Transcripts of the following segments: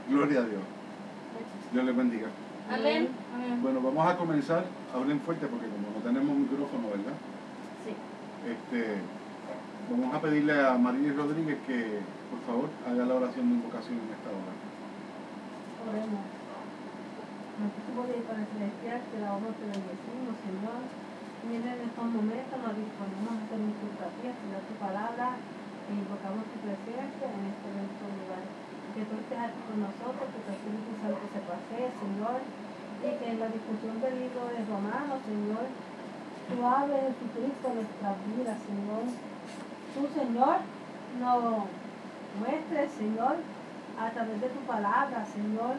Gloria a Dios. Dios les bendiga. Amén. Amén. Bueno, vamos a comenzar. Hablen fuerte porque como no tenemos micrófono, ¿verdad? Sí. Vamos a pedirle a María Rodríguez que, por favor, haga la oración de invocación en esta hora. Oremos. Nuestro Padre y Padre Celestial, te damos, te bendecimos, Señor. En estos momentos nos disponemos a hacer un culto a ti, a estudiar tu palabra e invocamos tu presencia en este evento lugar. Que tú estés aquí con nosotros, que tu Espíritu Santo se pasee, Señor, y que en la discusión del libro de Romanos, Señor, tú hables de Jesucristo en nuestras vidas, Señor. Tú, Señor, nos muestres, Señor, a través de tu palabra, Señor,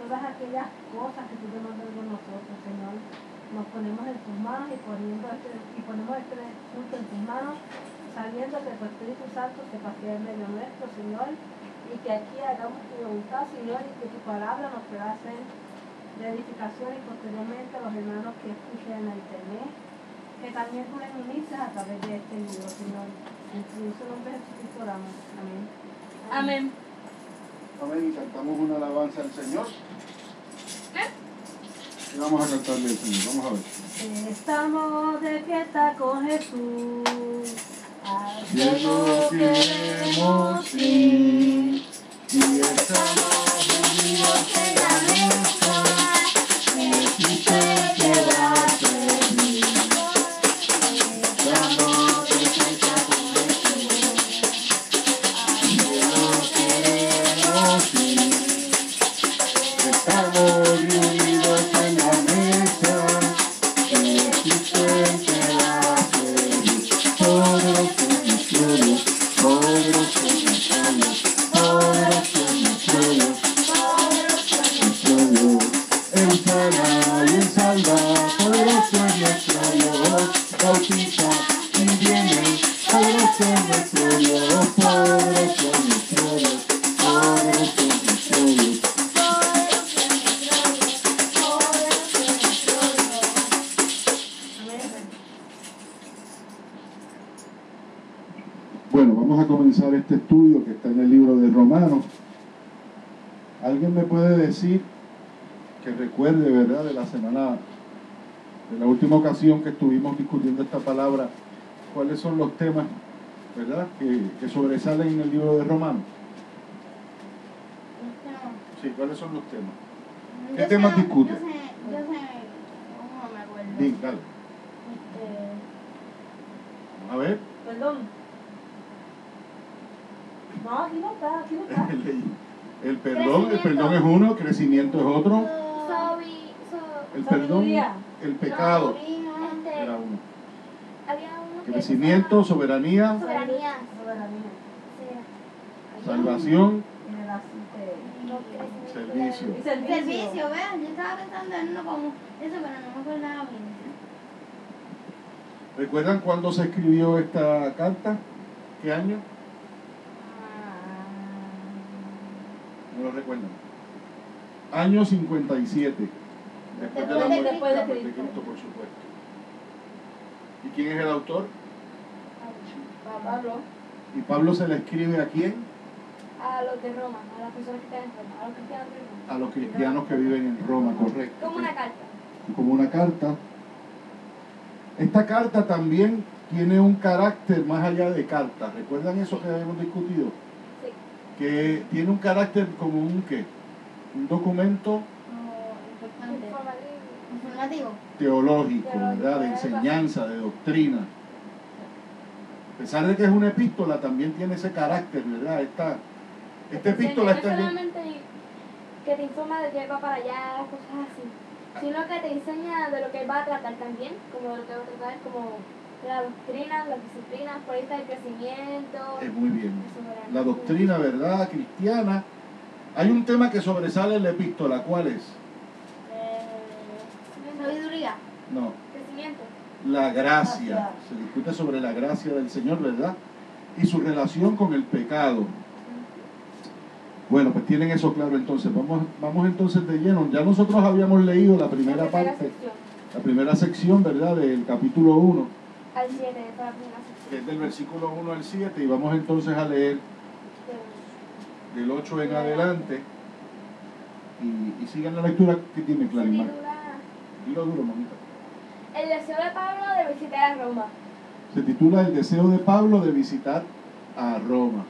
todas aquellas cosas que tú demandas de nosotros, Señor. Nos ponemos en tus manos y ponemos este culto en tus manos, sabiendo que tu Espíritu Santo se pasea en medio nuestro, Señor, y que aquí hagamos tu voluntad, Señor, y que tu palabra nos pueda hacer de edificación y posteriormente a los hermanos que escuchen en la internet, que también tú les ministres a través de este libro, Señor. En tu nombre de Jesucristo oramos. Amén. Amén. Amén. Y cantamos una alabanza al Señor. Y vamos a cantarle al Señor. Vamos a ver. Estamos de fiesta con Jesús. Cielo queremos ir y estamos unidos en la mesa. Jesús te queda feliz. Estamos de fiesta con Jesús. Cielo queremos ir. Estamos unidos en la mesa. Jesús te queda feliz. Todos son mis sueños, todos son mis sueños, todos son mis sueños, todos son mis sueños. Él sana y Él salva, todos son nuestro Dios. Bautiza y viene, todos son nuestro Dios, todos son nuestro Dios, todos son nuestro Dios. Bueno, vamos a comenzar este estudio que está en el libro de Romanos. ¿Alguien me puede decir que recuerde, verdad, de la semana, de la última ocasión que estuvimos discutiendo esta palabra, cuáles son los temas, verdad, que sobresalen en el libro de Romanos? Sí, ¿cuáles son los temas? ¿Qué temas discuten? Yo sé, no me acuerdo. Dale. A ver. Perdón. No, aquí no está. El perdón es uno, crecimiento es otro. El perdón, Sabiduría. el pecado Este, era uno. había uno que Crecimiento, soberanía, soberanía. Soberanía. Sí. salvación, No, crecimiento. servicio. Y servicio. vean, yo estaba pensando en uno como eso, pero no me acordaba bien. ¿Recuerdan cuándo se escribió esta carta? ¿Qué año? No lo recuerdan. Año 57. Después de la muerte Después de de Cristo. Cristo, por supuesto. ¿Y quién es el autor? Pablo. ¿Y Pablo se le escribe a quién? A los de Roma, a las personas que están en Roma, a los cristianos de Roma. A los cristianos que viven en Roma, correcto. Como una carta. Como una carta. Esta carta también tiene un carácter más allá de carta. ¿Recuerdan eso que habíamos discutido? Sí. Que tiene un carácter como un ¿qué? Un documento Informativo. teológico, ¿verdad? De enseñanza, de doctrina. A pesar de que es una epístola, también tiene ese carácter, ¿verdad? Esta epístola no está bien. solamente que te informa de que él va para allá, cosas así, sino que te enseña de lo que él va a tratar también, como de lo que va a tratar, como la doctrina, las disciplinas, por ahí está el crecimiento. Muy bien. La doctrina, ¿verdad? Cristiana. Hay un tema que sobresale en la epístola. ¿Cuál es? Sabiduría. No. Crecimiento. La gracia. Se discute sobre la gracia del Señor, ¿verdad? Y su relación con el pecado. Bueno, pues tienen eso claro entonces. Vamos entonces de lleno. Ya nosotros habíamos leído la primera parte, la primera sección, ¿verdad? Del capítulo 1. Al 7, esa la primera sección. Que es del versículo 1 al 7. Y vamos entonces a leer del 8 en adelante. y sigan la lectura que tiene Se Clarimar. titula Dilo duro, mamita. El deseo de Pablo de visitar a Roma. Se titula El deseo de Pablo de visitar a Roma.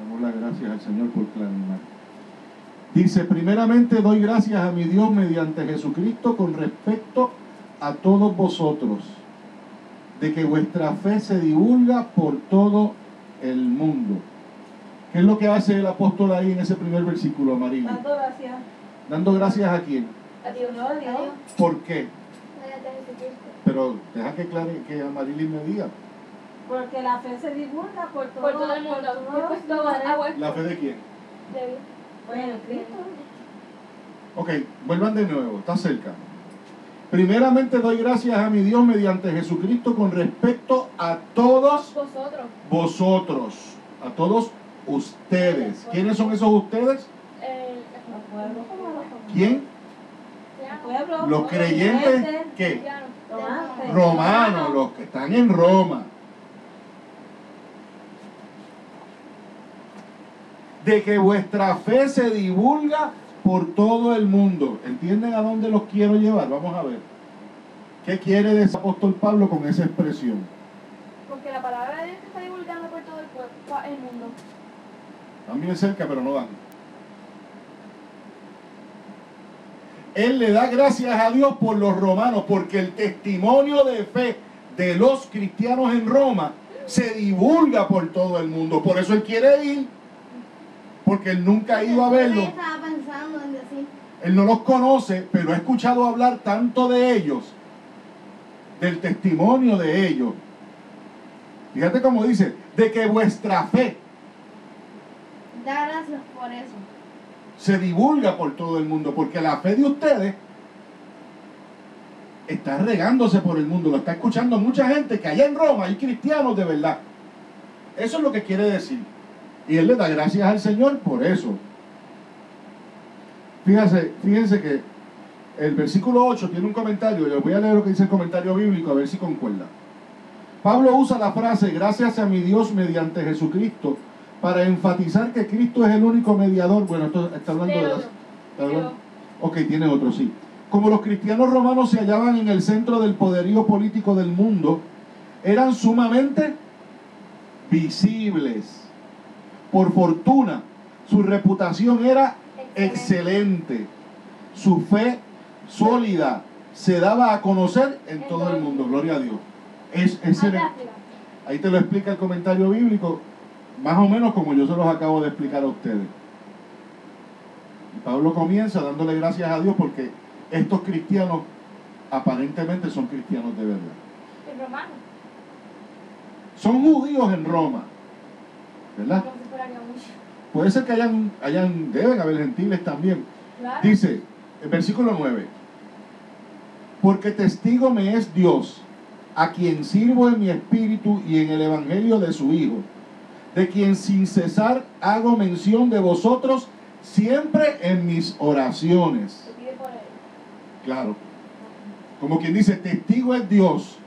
Damos las gracias al Señor por Clarimar. Dice, primeramente doy gracias a mi Dios mediante Jesucristo con respecto a todos vosotros, de que vuestra fe se divulga por todo el mundo. ¿Qué es lo que hace el apóstol ahí en ese primer versículo, amarillo? Dando gracias. Dando gracias a quién. A Dios. Señor, Dios. A Dios. ¿Por qué? Mediante Jesucristo. Pero deja que Amarilyn me diga. Porque la fe se divulga por todo, Por todo el mundo. Después todo a vuestro. ¿La fe de quién? De Dios. Bueno, Cristo. Ok, vuelvan de nuevo, está cerca. Primeramente doy gracias a mi Dios mediante Jesucristo con respecto a todos Vosotros. vosotros, a todos ustedes. ¿Quiénes son esos ustedes? Los pueblos como los ¿Quién? pueblos. Los creyentes, ¿qué? Cristianos. Romanos. Romanos, los que están en Roma. De que vuestra fe se divulga por todo el mundo. ¿Entienden a dónde los quiero llevar? Vamos a ver. ¿Qué quiere decir el apóstol Pablo con esa expresión? Porque la palabra de Dios se está divulgando por todo el mundo. Están bien cerca, pero no van. Él le da gracias a Dios por los romanos, porque el testimonio de fe de los cristianos en Roma se divulga por todo el mundo. Por eso él quiere ir, porque él nunca ha ido a verlos. Estaba pensando en decir. Él no los conoce, pero ha escuchado hablar tanto de ellos, del testimonio de ellos. Fíjate cómo dice, de que vuestra fe Da gracias por eso. se divulga por todo el mundo, porque la fe de ustedes está regándose por el mundo, lo está escuchando mucha gente, que allá en Roma hay cristianos de verdad. Eso es lo que quiere decir. Y él le da gracias al Señor por eso. Fíjense que el versículo 8 tiene un comentario, y les voy a leer lo que dice el comentario bíblico, a ver si concuerda. Pablo usa la frase, gracias a mi Dios mediante Jesucristo, para enfatizar que Cristo es el único mediador. Bueno, esto está hablando de las... ¿está hablando? Ok, tiene otro, sí. Como los cristianos romanos se hallaban en el centro del poderío político del mundo, eran sumamente visibles. Por fortuna, su reputación era excelente. Su fe sólida se daba a conocer en todo el mundo. Gloria a Dios. Ahí te lo explica el comentario bíblico, más o menos como yo se los acabo de explicar a ustedes. Y Pablo comienza dándole gracias a Dios porque estos cristianos aparentemente son cristianos de verdad. El romano. Son judíos en Roma, ¿verdad? Como si fuera que mucho. Puede ser que deben haber gentiles también. Claro. Dice, el versículo 9, porque testigo me es Dios, a quien sirvo en mi espíritu y en el evangelio de su Hijo, de quien sin cesar hago mención de vosotros siempre en mis oraciones. Se pide por él. Claro. Como quien dice, testigo es Dios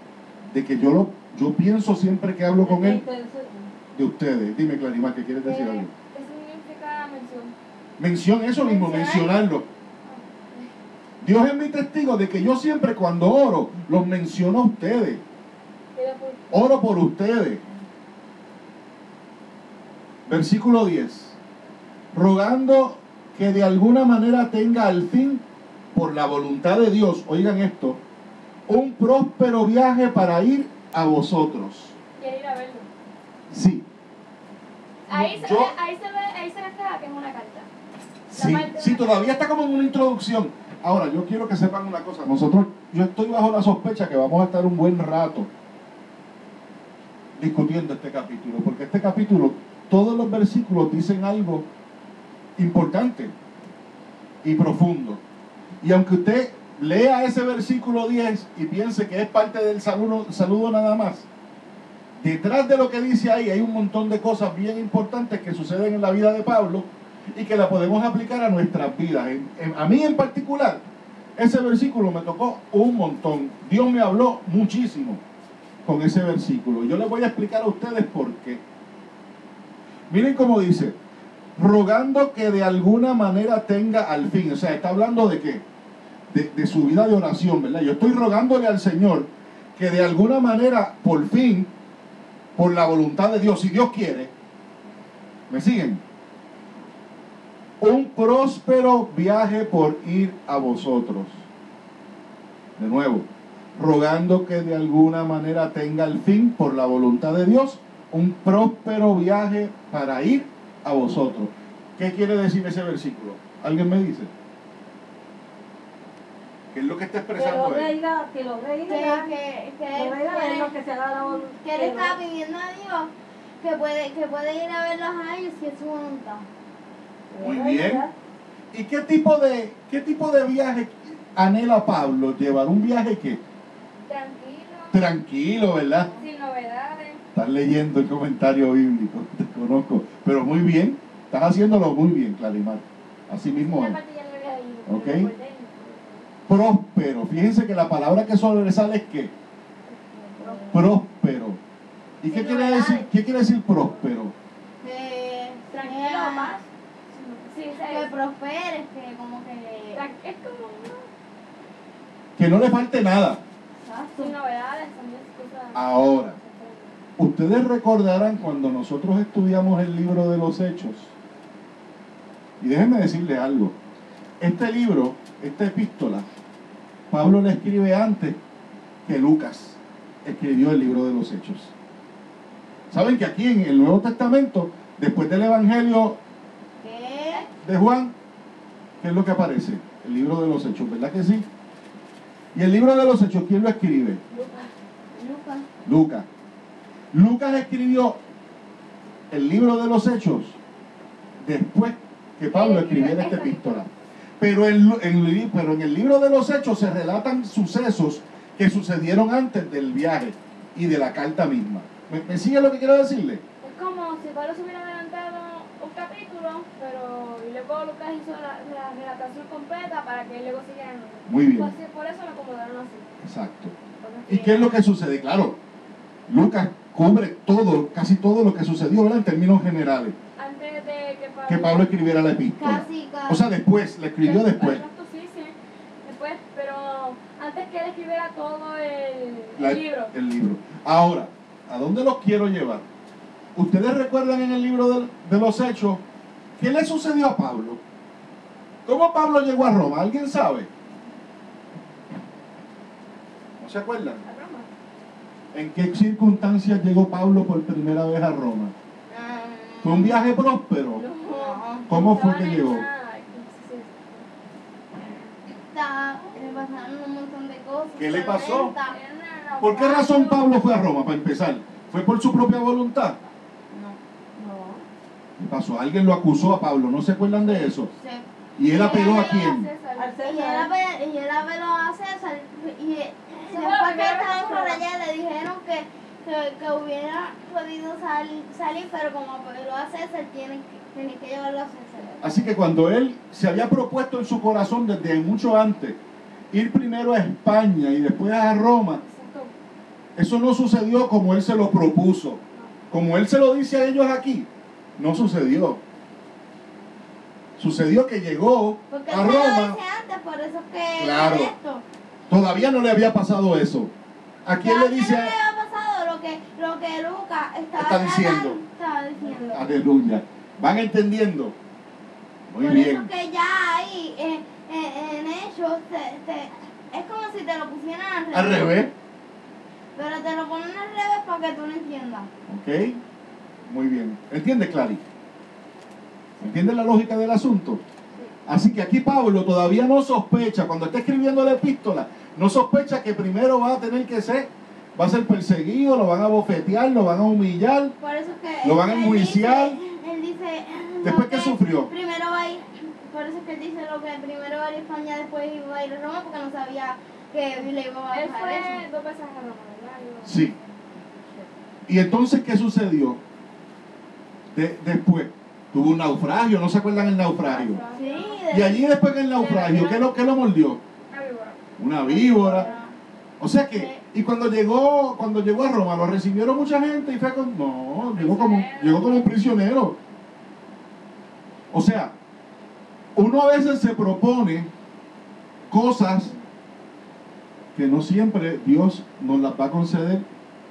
de que yo pienso siempre que hablo con él de ustedes. Dime, Clarimar, ¿qué quieres decir algo? ¿Qué significa mención? Mención, eso mismo, mencionarlo. Dios es mi testigo de que yo siempre cuando oro, los menciono a ustedes. Oro por ustedes. Versículo 10. Rogando que de alguna manera tenga al fin, por la voluntad de Dios, oigan esto, un próspero viaje para ir a vosotros. Quiere ir a verlo. Sí. Ahí se Yo- refleja que es una carta. Sí, parte sí, de- todavía está como en una introducción. Ahora, yo quiero que sepan una cosa. Yo estoy bajo la sospecha que vamos a estar un buen rato discutiendo este capítulo, porque este capítulo, todos los versículos dicen algo importante y profundo. Y aunque usted lea ese versículo 10 y piense que es parte del saludo nada más, detrás de lo que dice ahí hay un montón de cosas bien importantes que suceden en la vida de Pablo y que la podemos aplicar a nuestras vidas. A mí en particular, ese versículo me tocó un montón. Dios me habló muchísimo con ese versículo. Yo les voy a explicar a ustedes por qué. Miren cómo dice, rogando que de alguna manera tenga al fin. O sea, está hablando de qué? De su vida de oración, ¿verdad? Yo estoy rogándole al Señor que de alguna manera, por fin, por la voluntad de Dios, si Dios quiere, ¿me siguen? Un próspero viaje por ir a vosotros. De nuevo, rogando que de alguna manera tenga el fin, por la voluntad de Dios, un próspero viaje para ir a vosotros. ¿Qué quiere decir ese versículo? ¿Alguien me dice? ¿Qué es lo que está expresando él? Que lo Que reina, él es lo que se haga la voluntad. que él está pidiendo a Dios que puede ir a verlos a ellos si es su voluntad. Muy bien. ¿Y qué tipo de viaje anhela Pablo? ¿Llevar un viaje qué? Tranquilo, Tranquilo, ¿verdad? sin novedades. Estás leyendo el comentario bíblico, te conozco. Pero muy bien, estás haciéndolo muy bien, Clarimar. Así mismo Esa es. parte ya lo había leído, Ok. pero lo recordé. Próspero. Fíjense que la palabra que sobresale es ¿qué? Próspero. ¿Y qué Sin quiere novedades. decir? ¿Qué quiere decir próspero? Tranquilo, paz. Sí, que prosperes, que como que... Es como Que no le falte nada. sin novedades, también cosas... Ahora, ustedes recordarán cuando nosotros estudiamos el libro de los Hechos. Y déjenme decirles algo. Este libro, esta epístola, Pablo la escribe antes que Lucas escribió el libro de los Hechos. ¿Saben que aquí en el Nuevo Testamento, después del Evangelio ¿Qué? de Juan, ¿qué es lo que aparece? El libro de los Hechos, ¿verdad que sí? Y el libro de los Hechos, ¿quién lo escribe? Lucas. Lucas. Lucas escribió el libro de los Hechos después que Pablo escribiera esta epístola. Pero en el libro de los Hechos se relatan sucesos que sucedieron antes del viaje y de la carta misma. ¿Me sigue lo que quiero decirle? Es como si Pablo se hubiera adelantado un capítulo, pero y luego Lucas hizo la relatación completa para que luego siguieran. Muy bien. Pues, por eso lo acomodaron así. Exacto. Porque ¿Y qué es lo que sucede? Claro, Lucas cubre todo, casi todo lo que sucedió, ¿verdad? En términos generales, antes de que Pablo escribiera la epístola. Casi. O sea, después, la escribió después. Exacto, sí. Después, pero antes que él escribiera todo el La- libro. El libro. Ahora, ¿a dónde los quiero llevar? ¿Ustedes recuerdan en el libro de los Hechos qué le sucedió a Pablo? ¿Cómo Pablo llegó a Roma? ¿Alguien sabe? ¿No se acuerdan? A Roma. ¿En qué circunstancias llegó Pablo por primera vez a Roma? ¿Fue un viaje próspero? No. ¿Cómo fue que Estaban en llegó? le pasaron un montón de cosas. ¿Qué le pasó? tormenta. ¿Por qué razón Pablo fue a Roma, para empezar? ¿Fue por su propia voluntad? ¿Qué pasó? Alguien lo acusó a Pablo, ¿no se acuerdan de eso? Sí. ¿Y él apeló a quién? Al Y él apeló a César. Y fue después la que primera estaban vez por que allá le dijeron que hubiera podido salir, pero como apeló a César, tienen que llevarlo a César. Así que cuando él se había propuesto en su corazón desde mucho antes ir primero a España y después a Roma, Exacto. eso no sucedió como él se lo propuso. Como él se lo dice a ellos aquí, no sucedió. Sucedió que llegó Porque a él se lo Roma, dice antes, por eso es que Claro. esto. todavía no le había pasado eso. Aquí él le dice, no le había pasado lo que Lucas Está diciendo. Estaba diciendo. aleluya, ¿van entendiendo? Muy Por bien. eso que ya ahí en Hechos es como si te lo pusieran Al revés, Pero te lo ponen al revés para que tú lo entiendas. ¿ok? Muy bien. ¿Entiendes, Clary? ¿Entiendes la lógica del asunto? Así que aquí Pablo todavía no sospecha, cuando está escribiendo la epístola, no sospecha que primero va a ser perseguido, lo van a bofetear, lo van a humillar. Por eso es que Lo van a él enjuiciar. Él dice ¿Después lo qué que sufrió? Primero va a ir, por eso es que él dice lo que primero va a ir a España, después iba a ir a Roma, porque no sabía que le iba a Él pasar fue eso. 2 veces a Roma, ¿verdad? Sí. ¿Y entonces qué sucedió? Después, tuvo un naufragio, ¿no se acuerdan el naufragio? Sí, Y allí después del naufragio, ¿qué lo mordió? Una víbora. Una víbora. O sea que, y cuando llegó a Roma, lo recibieron mucha gente y fue con... No, llegó como un prisionero. O sea, uno a veces se propone cosas que no siempre Dios nos las va a conceder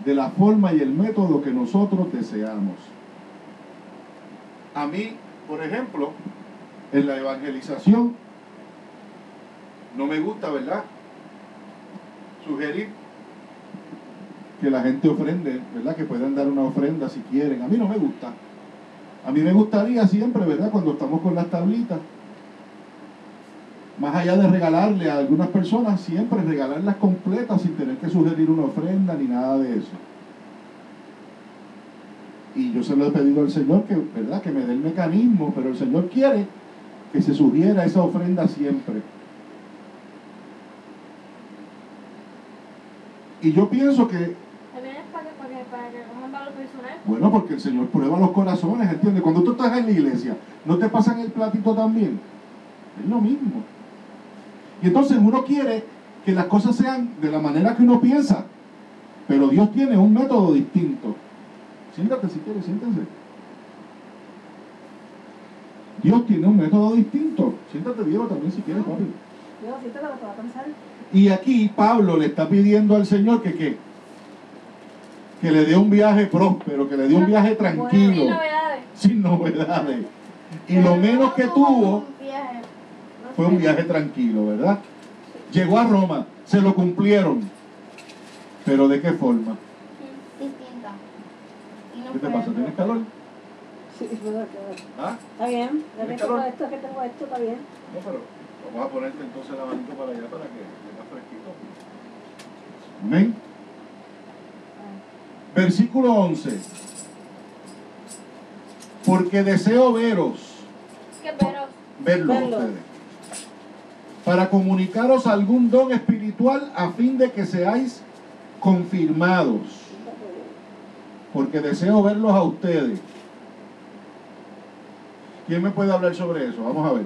de la forma y el método que nosotros deseamos. A mí, por ejemplo, en la evangelización, no me gusta, ¿verdad?, sugerir que la gente ofrende, ¿verdad?, que puedan dar una ofrenda si quieren. A mí no me gusta. A mí me gustaría siempre, ¿verdad?, cuando estamos con las tablitas, más allá de regalarle a algunas personas, siempre regalarlas completas sin tener que sugerir una ofrenda ni nada de eso. Y yo se lo he pedido al Señor que, ¿verdad?, que me dé el mecanismo, pero el Señor quiere que se sugiera esa ofrenda siempre. Y yo pienso que, También es para que cojan valor personal. bueno, porque el Señor prueba los corazones, ¿entiendes? Cuando tú estás en la iglesia, ¿no te pasan el platito también? Es lo mismo. Y entonces uno quiere que las cosas sean de la manera que uno piensa, pero Dios tiene un método distinto. Siéntate si quieres, siéntense. Dios tiene un método distinto. Siéntate, Diego, también si quieres, papi. Yo, siéntate lo que va a pensar. Y aquí Pablo le está pidiendo al Señor que ¿qué? Que le dé un viaje próspero, que le dé un viaje Sin tranquilo, novedades. sin novedades. Y lo menos que tuvo fue un viaje tranquilo, ¿verdad? Llegó a Roma, se lo cumplieron. ¿Pero de qué forma? Distinta. Y no ¿Qué te fue- pasa? ¿Tienes calor? Sí, bueno, ¿Ah? está bien. Ya que ¿Tienes tengo calor? esto, que tengo esto, está bien. No, pero vamos a ponerte entonces el abanico para allá para que tenga fresquito. Amén. Versículo 11. Porque deseo veros, Que veros. verlos Verlos. ustedes, para comunicaros algún don espiritual a fin de que seáis confirmados. Porque deseo verlos a ustedes. ¿Quién me puede hablar sobre eso? Vamos a ver.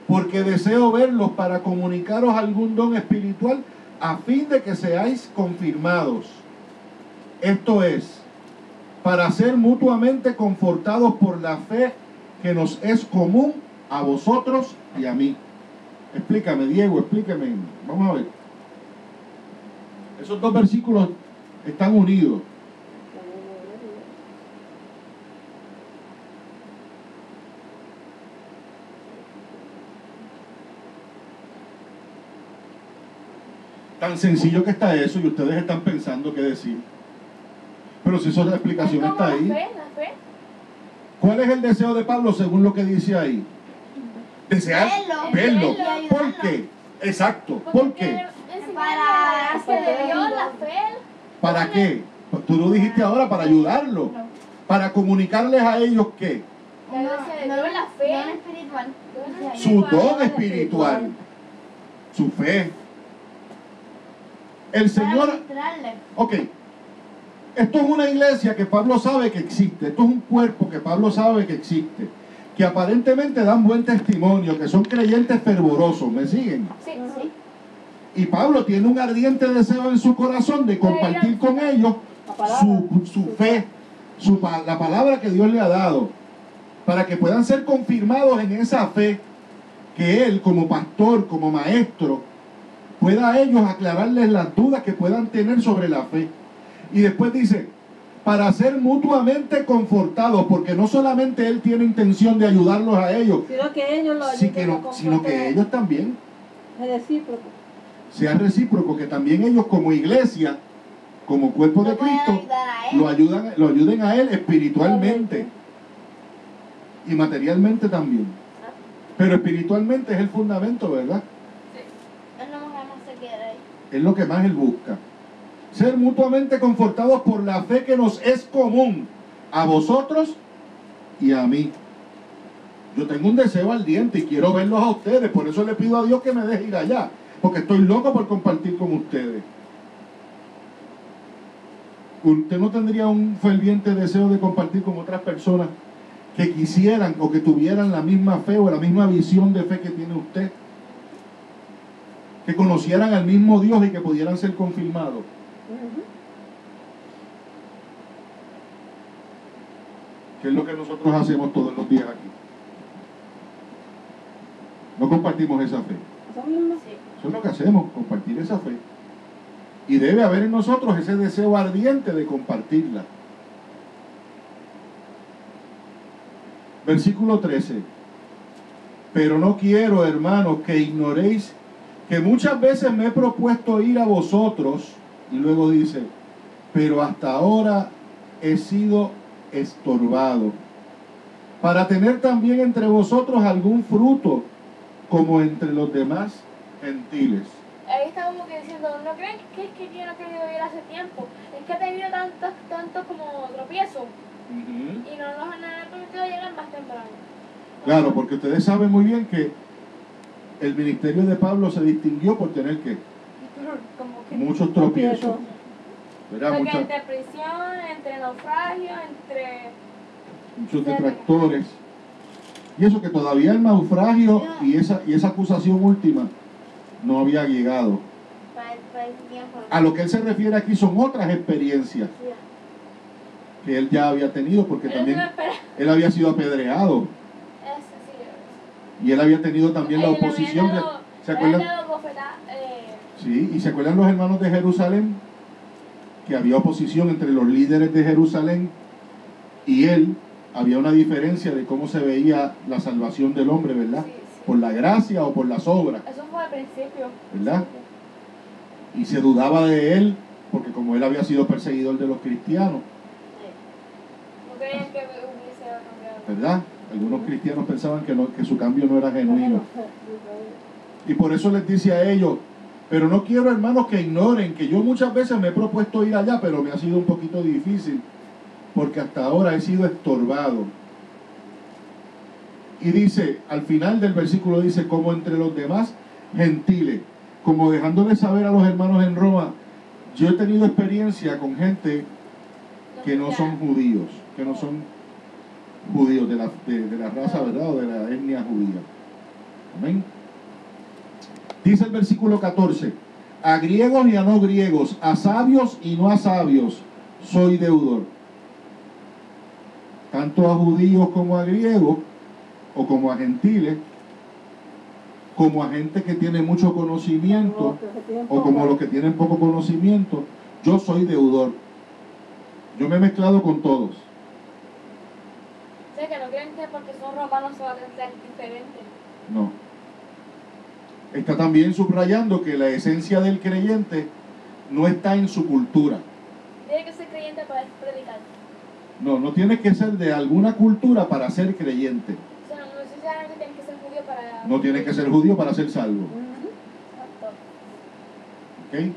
Porque deseo verlos para comunicaros algún don espiritual a fin de que seáis confirmados. Esto es, para ser mutuamente confortados por la fe que nos es común a vosotros y a mí. Explícame, Diego, explícame. Vamos a ver. Esos dos versículos están unidos. Tan sencillo que está eso y ustedes están pensando qué decir. Pero si esa explicación Es como está ahí. La fe. ¿Cuál es el deseo de Pablo según lo que dice ahí? Desear verlo. Verlo. ¿Por qué? Exacto. ¿Por Porque qué? para la gracia de Dios, la fe. ¿Para qué? Pues tú lo dijiste ahora, para ayudarlo. Para comunicarles a ellos qué. La gracia de Dios, la fe. Don espiritual. Su don espiritual. Su fe. El Señor. Para mostrarle. Ok. Esto es una iglesia que Pablo sabe que existe. Esto es un cuerpo que Pablo sabe que existe. Que aparentemente dan buen testimonio, que son creyentes fervorosos. ¿Me siguen? Sí, sí. Y Pablo tiene un ardiente deseo en su corazón de compartir con ellos su fe, la palabra que Dios le ha dado, para que puedan ser confirmados en esa fe, que él como pastor, como maestro, pueda a ellos aclararles las dudas que puedan tener sobre la fe. Y después dice, para ser mutuamente confortados, porque no solamente él tiene intención de ayudarlos a ellos, Sino que ellos lo sino que ellos también es recíproco. sea recíproco, que también ellos como iglesia, como cuerpo de Lo pueden Cristo, ayudar a él. lo ayuden a él espiritualmente y materialmente también. Pero espiritualmente es el fundamento, ¿verdad? Él no más se queda ahí. Es lo que más él busca. Ser mutuamente confortados por la fe que nos es común a vosotros y a mí. Yo tengo un deseo ardiente y quiero verlos a ustedes, por eso le pido a Dios que me deje ir allá, porque estoy loco por compartir con ustedes. ¿Usted no tendría un ferviente deseo de compartir con otras personas que quisieran o que tuvieran la misma fe o la misma visión de fe que tiene usted? Que conocieran al mismo Dios y que pudieran ser confirmados. ¿Qué es lo que nosotros hacemos todos los días aquí? No compartimos esa fe. Eso mismo. Sí. Eso es lo que hacemos, compartir esa fe. Y debe haber en nosotros ese deseo ardiente de compartirla. Versículo 13. Pero no quiero, hermanos, que ignoréis que muchas veces me he propuesto ir a vosotros, y luego dice, pero hasta ahora he sido estorbado, para tener también entre vosotros algún fruto, como entre los demás gentiles. Ahí está como que diciendo, ¿no creen que es que yo no he querido ir hace tiempo? Es que he tenido tantos como tropiezos y no nos han permitido llegar más temprano. Claro, porque ustedes saben muy bien que el ministerio de Pablo se distinguió por tener que Como que muchos tropiezos, ¿verdad? porque entre prisión, entre naufragio, entre... Muchos detractores. Y eso que todavía el naufragio y esa acusación última no había llegado. para ese tiempo. A lo que él se refiere aquí son otras experiencias que él ya había tenido, porque también él había sido apedreado y él había tenido también la oposición. ¿Se acuerdan? Sí, y se acuerdan los hermanos de Jerusalén, que había oposición entre los líderes de Jerusalén y él. Había una diferencia de cómo se veía la salvación del hombre, ¿verdad? Sí, sí. Por la gracia o por las obras, Eso fue al principio. ¿verdad? Y se dudaba de él, porque como él había sido perseguidor de los cristianos, No creían que hubiese cambiado. ¿verdad? Algunos cristianos pensaban que su cambio no era genuino. Y por eso les dice a ellos, pero no quiero, hermanos, que ignoren que yo muchas veces me he propuesto ir allá, pero me ha sido un poquito difícil, porque hasta ahora he sido estorbado. Y dice, al final del versículo dice, como entre los demás gentiles, como dejándole saber a los hermanos en Roma, yo he tenido experiencia con gente que no son judíos, que no son judíos de la raza, ¿verdad? O de la etnia judía. Amén. Dice el versículo 14, a griegos y a no griegos, a sabios y no a sabios, soy deudor. Tanto a judíos como a griegos, o como a gentiles, como a gente que tiene mucho conocimiento, o como los que tienen poco conocimiento, yo soy deudor. Yo me he mezclado con todos. O sea, que no creen que porque son romanos se va a tratar diferente. No. Está también subrayando que la esencia del creyente no está en su cultura. Tiene que ser creyente para predicar. No tienes que ser de alguna cultura para ser creyente. O sea, no necesariamente tienes que ser judío para... No tienes que ser judío para ser salvo. ¿Ok? Sí.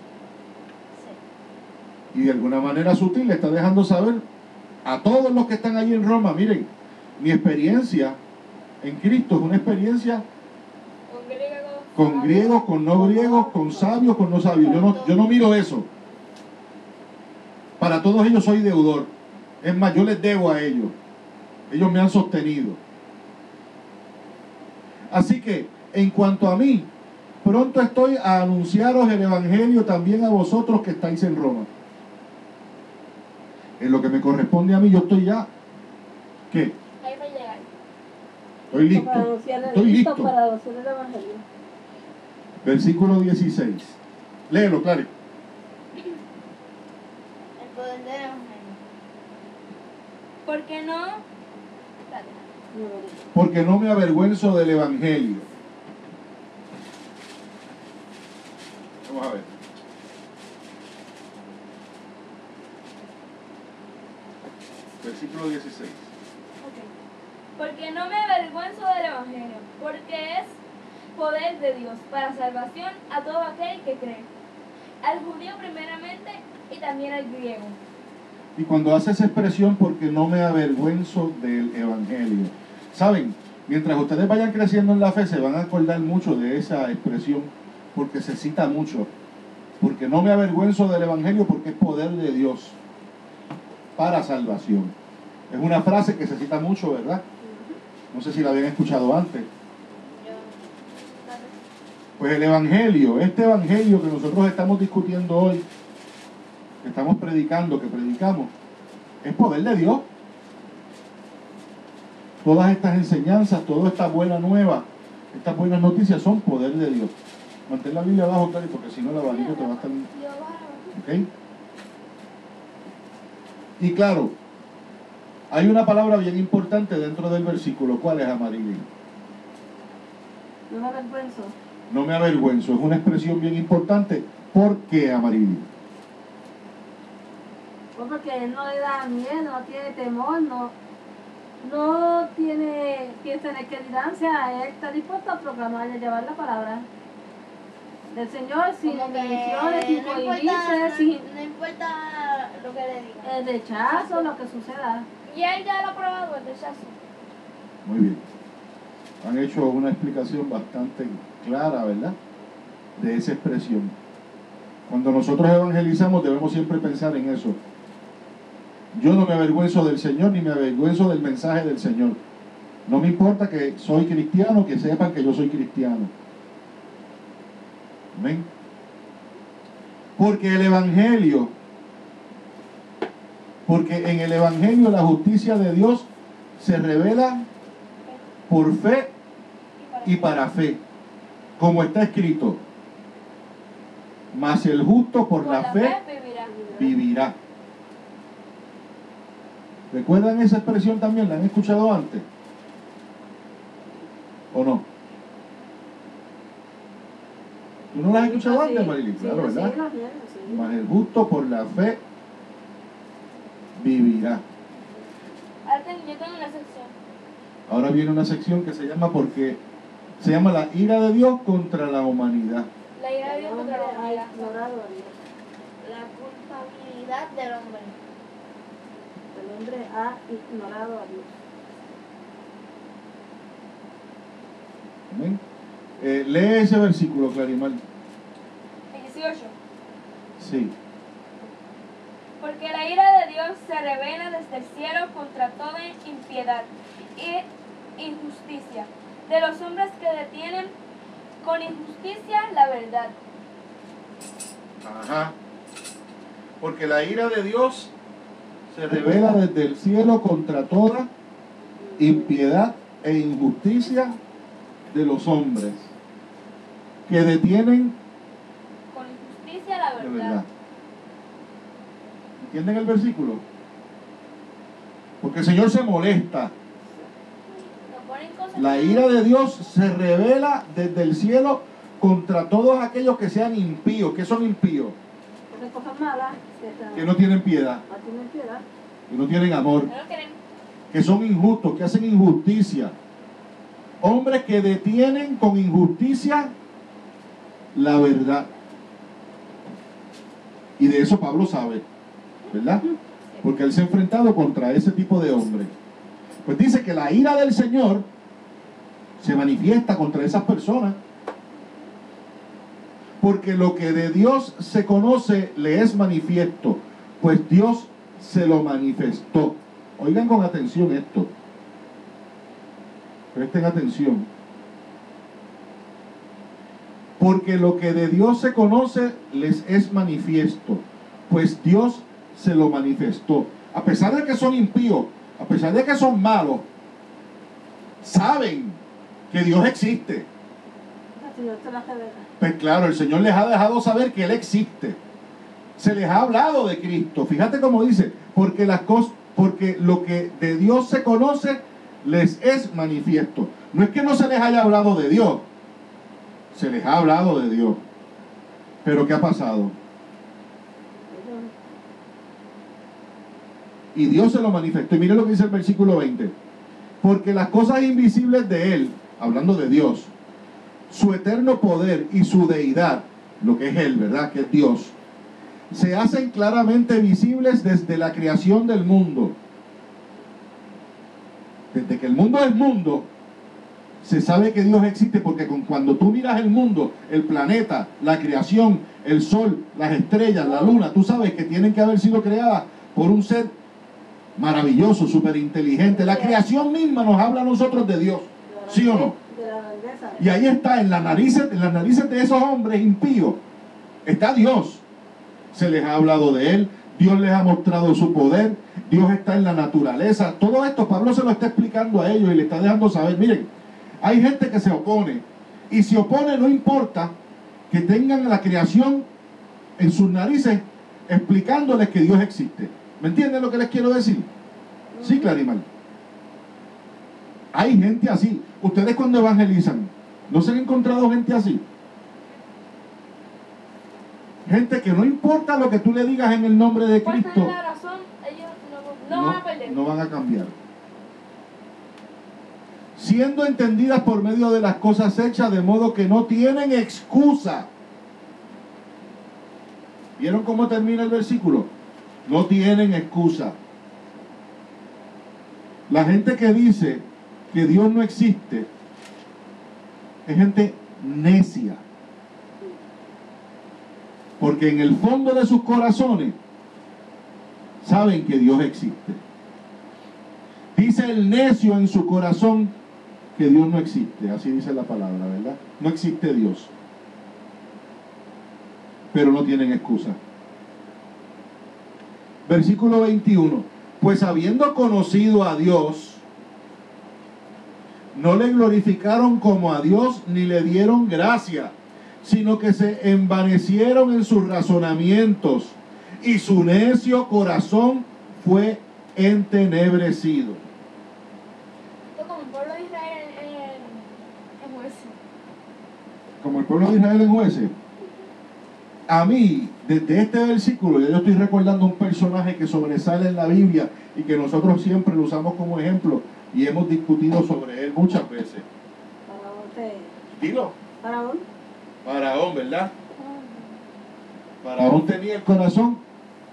Y de alguna manera sutil le está dejando saber a todos los que están allí en Roma, miren, mi experiencia en Cristo es una experiencia con griegos, con no griegos, con sabios, con no sabios. Yo no miro eso. Para todos ellos soy deudor. Es más, yo les debo a ellos. Ellos me han sostenido. Así que, en cuanto a mí, pronto estoy a anunciaros el Evangelio también a vosotros que estáis en Roma. En lo que me corresponde a mí, yo estoy ya. ¿Qué? Ahí va a llegar. Estoy listo. Estoy listo. Para anunciar el Evangelio. Versículo 16. Léelo, Clary. El poder del evangelio. Porque no... Dale. Porque no me avergüenzo del Evangelio. Vamos a ver. Versículo 16. Porque no me avergüenzo del evangelio, porque es poder de Dios para salvación a todo aquel que cree, al judío primeramente y también al griego. Y cuando hace esa expresión, porque no me avergüenzo del Evangelio. ¿Saben? Mientras ustedes vayan creciendo en la fe, se van a acordar mucho de esa expresión, porque se cita mucho. Porque no me avergüenzo del Evangelio, porque es poder de Dios para salvación. Es una frase que se cita mucho, ¿verdad? No sé si la habían escuchado antes. Pues el Evangelio, este Evangelio que nosotros estamos discutiendo hoy, que estamos predicando, que predicamos, es poder de Dios. Todas estas enseñanzas, toda esta buena nueva, Estas buenas noticias son poder de Dios. Mantén la Biblia abajo, Cari, porque si no el abanico te va a estar... ¿Ok? Y claro, hay una palabra bien importante dentro del versículo. ¿Cuál es, Amarillo? No me avergüenzo. No me avergüenzo. Es una expresión bien importante. ¿Por qué, Amarillo? Pues porque él no le da miedo, no tiene temor, no tiene piensa en equidistancia, él está dispuesto a proclamar y a llevar la palabra del Señor sin Como que inhibiciones, sin no cohibirse, sin no importa lo que le digan. el rechazo, lo que suceda. Y él ya lo ha probado, el rechazo. Muy bien. Han hecho una explicación bastante clara, ¿verdad? De esa expresión. Cuando nosotros evangelizamos debemos siempre pensar en eso. Yo no me avergüenzo del Señor ni me avergüenzo del mensaje del Señor. No me importa que soy cristiano, que sepan que yo soy cristiano. Amén. Porque en el Evangelio la justicia de Dios se revela por fe y para fe, como está escrito. Mas el justo por la fe vivirá. ¿Recuerdan esa expresión también? ¿La han escuchado antes? ¿O no? ¿Tú no la has escuchado antes, Marily? Claro, ¿verdad? Mas el justo por la fe vivirá. Yo tengo una sección. Ahora viene una sección que se llama la ira de Dios contra la humanidad. La ira de Dios contra la Ha humanidad. ignorado a Dios. La culpabilidad del hombre. El hombre ha ignorado a Dios. Amén. Lee ese versículo, Clarimal. El 18. Sí. Porque la ira de Dios se revela desde el cielo contra toda impiedad e injusticia de los hombres que detienen con injusticia la verdad. Ajá. Porque la ira de Dios se revela desde el cielo contra toda impiedad e injusticia de los hombres que detienen Con injusticia la de verdad. verdad. ¿Entienden el versículo? Porque el Señor se molesta. Nos ponen cosas La ira de Dios se revela desde el cielo contra todos aquellos que sean impíos. ¿Qué son impíos? Hacen cosas malas, Que no tienen piedad, no tienen piedad. que no tienen amor, No lo quieren. que son injustos, que hacen injusticia. Hombres que detienen con injusticia la verdad. Y de eso Pablo sabe, ¿verdad? Porque él se ha enfrentado contra ese tipo de hombres. Pues dice que la ira del Señor se manifiesta contra esas personas. Porque lo que de Dios se conoce le es manifiesto, pues Dios se lo manifestó. Oigan con atención esto. Presten atención. Porque lo que de Dios se conoce les es manifiesto, pues Dios se lo manifestó. A pesar de que son impíos, a pesar de que son malos, saben que Dios existe. El Señor se la revela. Pues claro, el Señor les ha dejado saber que Él existe. Se les ha hablado de Cristo. Fíjate cómo dice, porque lo que de Dios se conoce les es manifiesto. No es que no se les haya hablado de Dios, se les ha hablado de Dios. Pero ¿qué ha pasado? Y Dios se lo manifestó. Y mire lo que dice el versículo 20. Porque las cosas invisibles de Él, hablando de Dios, su eterno poder y su deidad, lo que es Él, ¿verdad? Que es Dios, se hacen claramente visibles desde la creación del mundo. Desde que el mundo es mundo, se sabe que Dios existe, porque cuando tú miras el mundo, el planeta, la creación, el sol, las estrellas, la luna, tú sabes que tienen que haber sido creadas por un ser maravilloso, súper inteligente. La creación misma nos habla a nosotros de Dios, ¿sí o no? De la grandeza. Y ahí está, en las narices de esos hombres impíos, está Dios. Se les ha hablado de Él, Dios les ha mostrado su poder, Dios está en la naturaleza. Todo esto Pablo se lo está explicando a ellos y le está dejando saber, miren, Hay gente que se opone. Y se opone no importa que tengan la creación en sus narices explicándoles que Dios existe. ¿Me entienden lo que les quiero decir? Sí, Clarimal. Hay gente así. Ustedes cuando evangelizan, ¿no se han encontrado gente así? Gente que no importa lo que tú le digas en el nombre de Por Cristo, tener la razón, ellos no van a perder. no van a cambiar. Siendo entendidas por medio de las cosas hechas, de modo que no tienen excusa. ¿Vieron cómo termina el versículo? No tienen excusa. La gente que dice que Dios no existe es gente necia. Porque en el fondo de sus corazones saben que Dios existe. Dice el necio en su corazón que Dios no existe. Así dice la palabra, ¿verdad? No existe Dios. Pero no tienen excusa. Versículo 21. Pues habiendo conocido a Dios, no le glorificaron como a Dios ni le dieron gracia, sino que se envanecieron en sus razonamientos y su necio corazón fue entenebrecido. Esto como el pueblo de Israel en jueces. Como el pueblo de Israel en Jueces. A mí, desde este versículo, yo estoy recordando un personaje que sobresale en la Biblia y que nosotros siempre lo usamos como ejemplo y hemos discutido sobre él muchas veces. Dilo. Faraón, ¿verdad? Faraón tenía el corazón,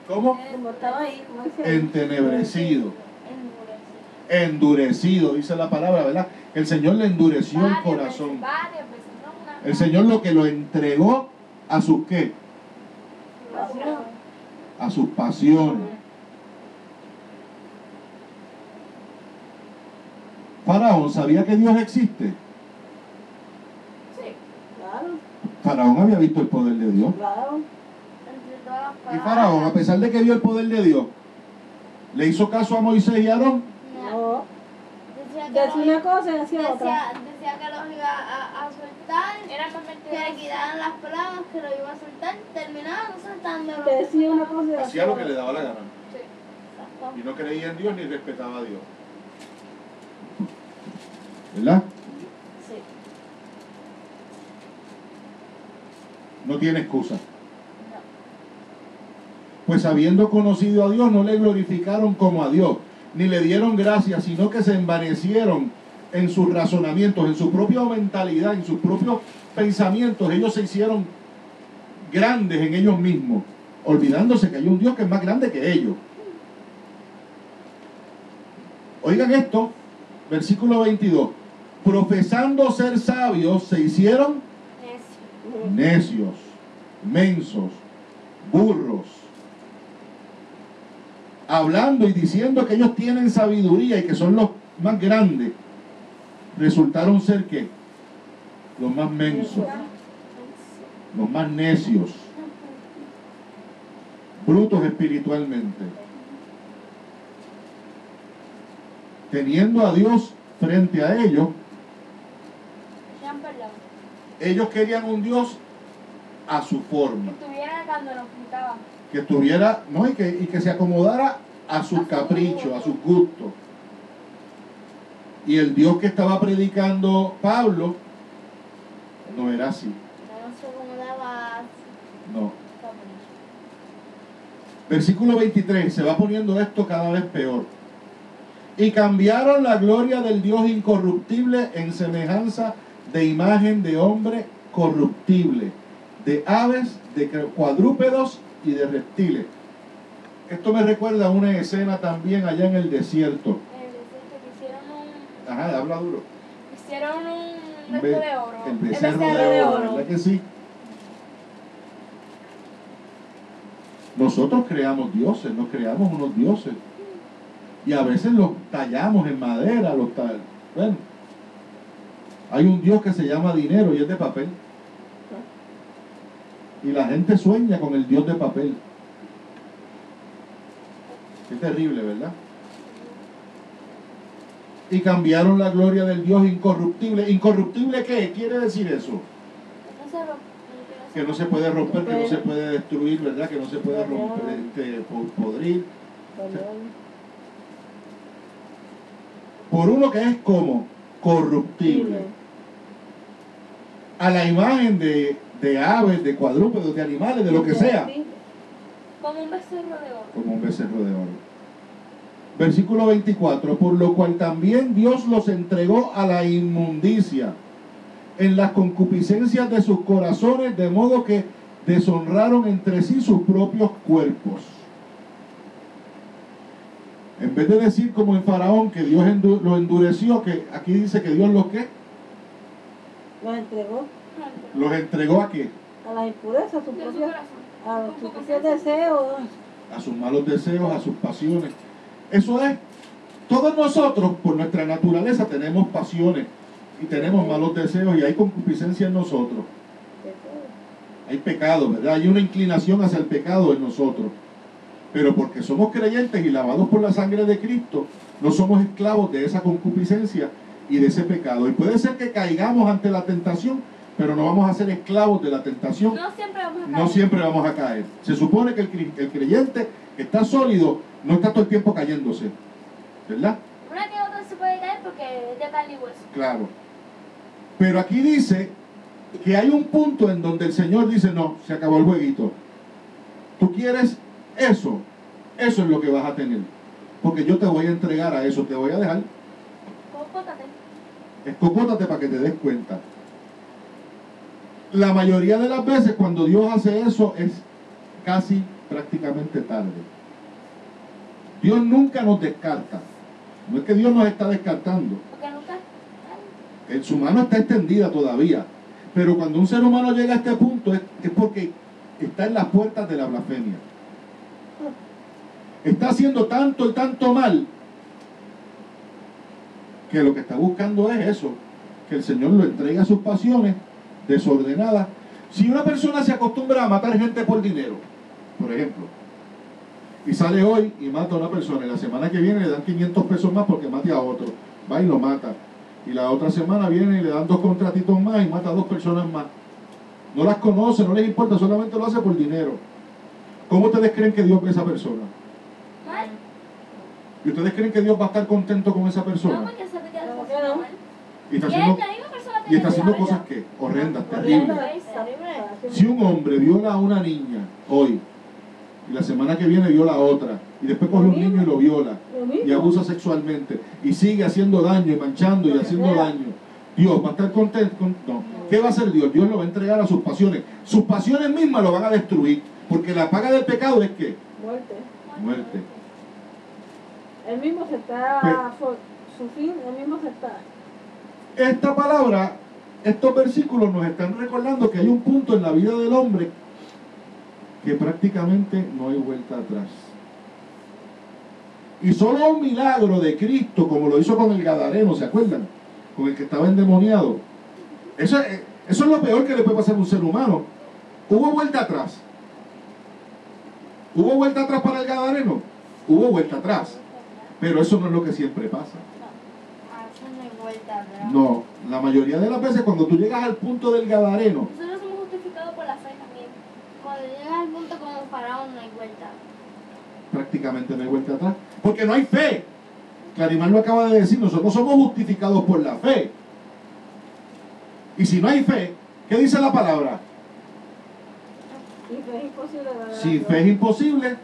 ¿cómo? Como estaba ahí, como dice. Entenebrecido. Endurecido, dice la palabra, ¿verdad? El Señor le endureció el corazón. Varias veces, no una. El Señor lo que lo entregó a sus ¿qué? A sus pasiones. Faraón sabía que Dios existe. Sí, Claro, Faraón había visto el poder de Dios. claro. entre todas las Y palabras. Faraón, a pesar de que vio el poder de Dios, ¿le hizo caso a Moisés y a Aarón? No. Decía que Decía una cosa y hacía otra. decía que los iba a soltar, que le quitaran las palabras, que lo iba a soltar, terminaban soltándolo. Decía una cosa y Hacía lo que le daba la gana. Sí, exacto. Y no creía en Dios ni respetaba a Dios. ¿Verdad? Sí. No tiene excusa. No. Pues habiendo conocido a Dios, no le glorificaron como a Dios, ni le dieron gracias, sino que se envanecieron en sus razonamientos, en su propia mentalidad, en sus propios pensamientos. Ellos se hicieron grandes en ellos mismos, olvidándose que hay un Dios que es más grande que ellos. Oigan esto, versículo 22. Profesando ser sabios, se hicieron necios, mensos, burros, hablando y diciendo que ellos tienen sabiduría y que son los más grandes, resultaron ser ¿qué? Los más mensos, los más necios, brutos espiritualmente, teniendo a Dios frente a ellos. Sean perdón. Ellos querían un Dios a su Que forma, estuviera cuando nos juntaban. que estuviera, no, y que se acomodara a sus caprichos, a sus gustos. Y el Dios que estaba predicando Pablo no era así, No se acomodaba. no. Versículo 23, se va poniendo esto cada vez peor. Y cambiaron la gloria del Dios incorruptible en semejanza de imagen de hombre corruptible, de aves, de cuadrúpedos y de reptiles. Esto me recuerda a una escena también allá en el desierto. Ajá, habla duro. Hicieron un resto de oro. El becerro de oro, ¿verdad que sí? Nosotros creamos dioses, nos creamos unos dioses. Y a veces los tallamos en madera, bueno, hay un Dios que se llama dinero y es de papel. Y la gente sueña con el Dios de papel. Qué terrible, ¿verdad? y cambiaron la gloria del Dios incorruptible. ¿Incorruptible qué quiere decir eso? No se rompe. Que no se puede romper, que no se puede destruir, ¿verdad? Que no se puede romper, podrir. Por uno que es como corruptible. A la imagen de aves, de cuadrúpedos, de animales, de lo que sea. Como un becerro de oro. Como un becerro de oro. Versículo 24. Por lo cual también Dios los entregó a la inmundicia en las concupiscencias de sus corazones, de modo que deshonraron entre sí sus propios cuerpos. En vez de decir como en Faraón que Dios lo endureció, que aquí dice que Dios los ¿qué? Los entregó ¿Los entregó a qué? a las impurezas, a sus De su propios, corazón. a sus propios deseos. A sus malos deseos, a sus pasiones. Eso es, todos nosotros por nuestra naturaleza tenemos pasiones y tenemos malos deseos y hay concupiscencia en nosotros. Hay pecado, ¿verdad? Hay una inclinación hacia el pecado en nosotros. Pero porque somos creyentes y lavados por la sangre de Cristo, no somos esclavos de esa concupiscencia y de ese pecado. Y puede ser que caigamos ante la tentación, pero no vamos a ser esclavos de la tentación. No siempre vamos a caer. No siempre vamos a caer. Se supone que el creyente que está sólido no está todo el tiempo cayéndose, ¿verdad? Una que otra se puede caer porque es de carne y hueso. Claro. Pero aquí dice que hay un punto en donde el Señor dice, no, se acabó el jueguito. Tú quieres eso, eso es lo que vas a tener. Porque yo te voy a entregar a eso, te voy a dejar. Compórtate. Escocótate para que te des cuenta. La mayoría de las veces cuando Dios hace eso es casi prácticamente tarde. Dios nunca nos descarta. No es que Dios nos está descartando. Porque nunca. Su mano está extendida todavía. Pero cuando un ser humano llega a este punto es porque está en las puertas de la blasfemia. Está haciendo tanto y tanto mal que lo que está buscando es eso, que el Señor lo entregue a sus pasiones desordenadas. Si una persona se acostumbra a matar gente por dinero, por ejemplo, y sale hoy y mata a una persona, y la semana que viene le dan 500 pesos más porque mate a otro, va y lo mata, y la otra semana viene y le dan 2 contratitos más y mata a 2 personas más. No las conoce, no les importa, solamente lo hace por dinero. ¿Cómo ustedes creen que Dios ve a esa persona? Mal. ¿Y ustedes creen que Dios va a estar contento con esa No, persona? porque sabe que Claro las que cosas no. mal. Y está Y haciendo, es la misma persona y está que haciendo te cosas llama, que horrendas, terribles. Horrenda. Si un hombre viola a una niña hoy y la semana que viene viola a otra y después coge un niño y lo viola Lo mismo. y abusa sexualmente y sigue haciendo daño y manchando y haciendo daño, ¿Dios va a estar contento? No. ¿Qué va a hacer Dios? Dios lo va a entregar a sus pasiones. Sus pasiones mismas lo van a destruir, porque la paga del pecado es ¿qué? Muerte. Muerte. Él mismo se está, por su fin, él mismo se está. Esta palabra, estos versículos nos están recordando que hay un punto en la vida del hombre que prácticamente no hay vuelta atrás. Y solo un milagro de Cristo, como lo hizo con el Gadareno, ¿se acuerdan? Con el que estaba endemoniado. Eso es lo peor que le puede pasar a un ser humano. ¿Hubo vuelta atrás? ¿Hubo vuelta atrás para el Gadareno? Hubo vuelta atrás. Pero eso no es lo que siempre pasa. Ah, eso no hay vuelta atrás. No, la mayoría de las veces cuando tú llegas al punto del Gadareno, Nosotros somos justificados por la fe también. Cuando llegas al punto como Faraón no hay vuelta. prácticamente no hay vuelta atrás. Porque no hay fe. Clarimán lo acaba de decir, nosotros somos justificados por la fe. Y si no hay fe, ¿qué dice la palabra? Sin fe es imposible agradar a Sin Dios. fe es imposible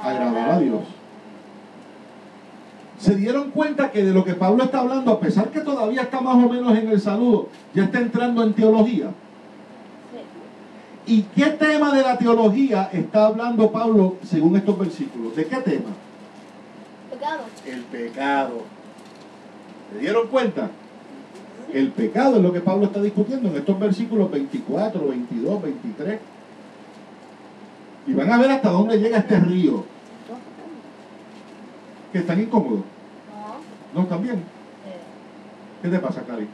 agradar a Dios. Se dieron cuenta que de lo que Pablo está hablando, a pesar que todavía está más o menos en el saludo, ya está entrando en teología. Sí. ¿Y qué tema de la teología está hablando Pablo según estos versículos? ¿De qué tema? Pecado. El pecado. ¿Se dieron cuenta? El pecado es lo que Pablo está discutiendo en estos versículos 24, 22, 23. Y van a ver hasta dónde llega este río. ¿Que están incómodos? No. ¿No están bien? ¿Qué te pasa, Cari?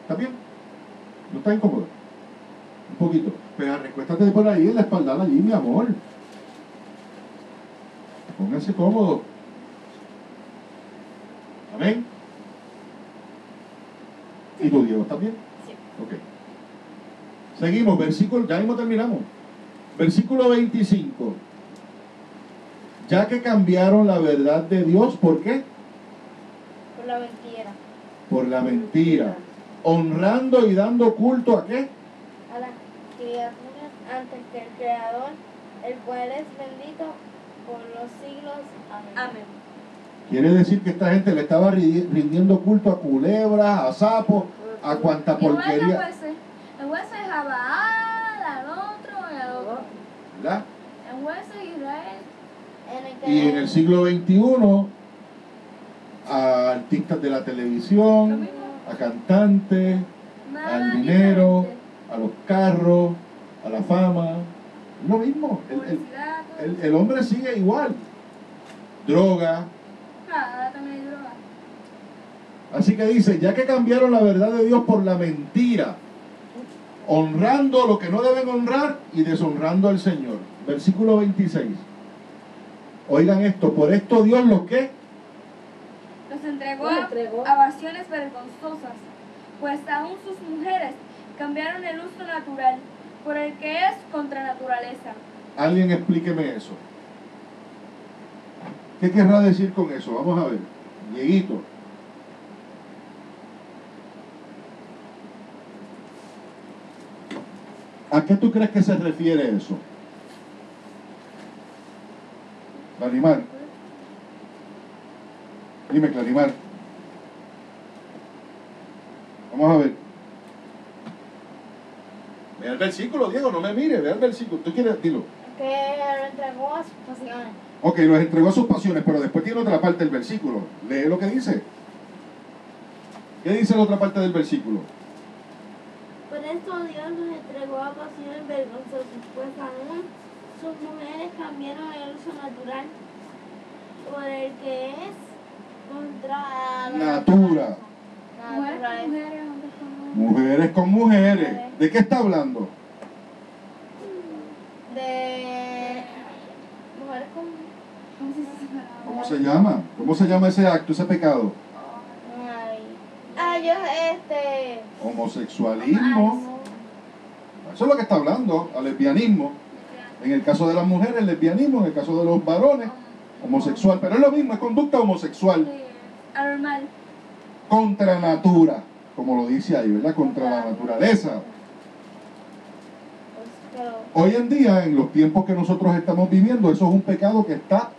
¿Estás bien? ¿No estás incómodo? Un poquito. Pero recuéstate por ahí en la espaldar allí, mi amor. Pónganse cómodos. Amén. ¿Y tú, Diego, estás bien? Sí. Ok. Seguimos, versículo, ya mismo terminamos. Versículo 25. Ya que cambiaron la verdad de Dios, ¿por qué? Por la mentira. Por la mentira. Honrando y dando culto ¿a qué? A las criaturas antes que el Creador, el cual es bendito por los siglos. Amén. Quiere decir que esta gente le estaba rindiendo culto a culebras, a sapos, a cuanta Igual que porquería. el juez es a Baal, al otro y al otro. ¿Verdad? El juez es Israel. Y en el siglo XXI, a artistas de la Lo televisión, mismo. a cantantes, Nada al dinero, diferente. a los carros, a la fama. Lo mismo. Publicidad, todo. El hombre sigue igual. Droga. Ahora también hay droga. Así que dice, ya que cambiaron la verdad de Dios por la mentira, honrando lo que no deben honrar y deshonrando al Señor. Versículo 26. Oigan esto, por esto Dios lo que Los entregó Los entregó. a pasiones vergonzosas, pues aún sus mujeres cambiaron el uso natural por el que es contra naturaleza. alguien explíqueme eso. ¿Qué querrá decir con eso? Vamos a ver. Dieguito. ¿A qué tú crees que se refiere eso? Clarimar. Dime, Clarimar. Vamos a ver. Ve el versículo, Diego, no me mire, ve el versículo. ¿Tú quieres? Dilo. Que lo entregó a sus pasiones. Ok, los entregó a sus pasiones, pero después tiene otra parte del versículo. Lee lo que dice. ¿Qué dice la otra parte del versículo? Por esto Dios los entregó a pasiones vergonzosas, pues aún sus mujeres cambiaron el uso natural por el que es contra la Natura. naturaleza. Mujeres con mujeres. ¿De qué está hablando? De mujeres con... ¿Cómo se llama? ¿Cómo se llama ese acto, ese pecado? ellos Homosexualismo. Eso es lo que está hablando, al lesbianismo. En el caso de las mujeres, lesbianismo. En el caso de los varones, homosexual. Pero es lo mismo, es conducta homosexual. anormal. Contra natura, como lo dice ahí, ¿verdad? Contra la naturaleza. Hoy en día, en los tiempos que nosotros estamos viviendo, eso es un pecado que está,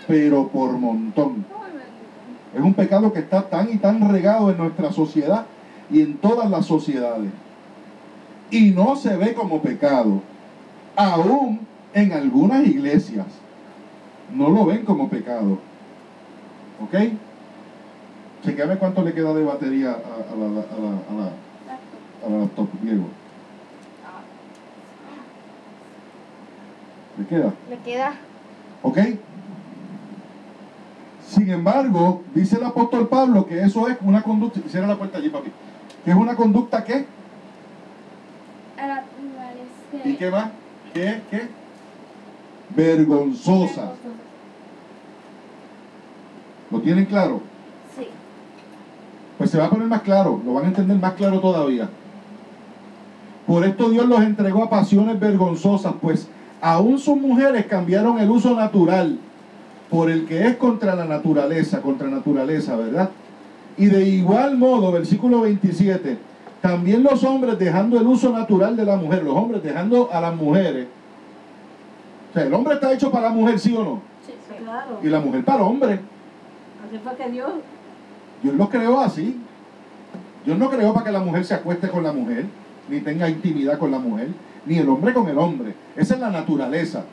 pero por montón. Es un pecado que está tan y tan regado en nuestra sociedad y en todas las sociedades. Y no se ve como pecado. Aún en algunas iglesias no lo ven como pecado. ¿Ok? Chequeame cuánto le queda de batería a la laptop, Diego. ¿Le queda? Me queda. ¿Ok? Sin embargo, dice el apóstol Pablo que eso es una conducta, cierra la puerta allí, papi, que es una conducta ¿qué? ¿Y qué más? ¿Qué? Vergonzosa. ¿Lo tienen claro? Sí. Pues se va a poner más claro, lo van a entender más claro todavía. Por esto Dios los entregó a pasiones vergonzosas, pues aún sus mujeres cambiaron el uso natural por el que es contra la naturaleza, ¿verdad? Y de igual modo, versículo 27, también los hombres dejando el uso natural de la mujer, los hombres dejando a las mujeres. O sea, el hombre está hecho para la mujer, ¿sí o no? Sí, Claro. Y la mujer para el hombre. Así fue que Dios. Dios lo creó así. Dios no creó para que la mujer se acueste con la mujer, ni tenga intimidad con la mujer, ni el hombre con el hombre. Esa es la naturaleza.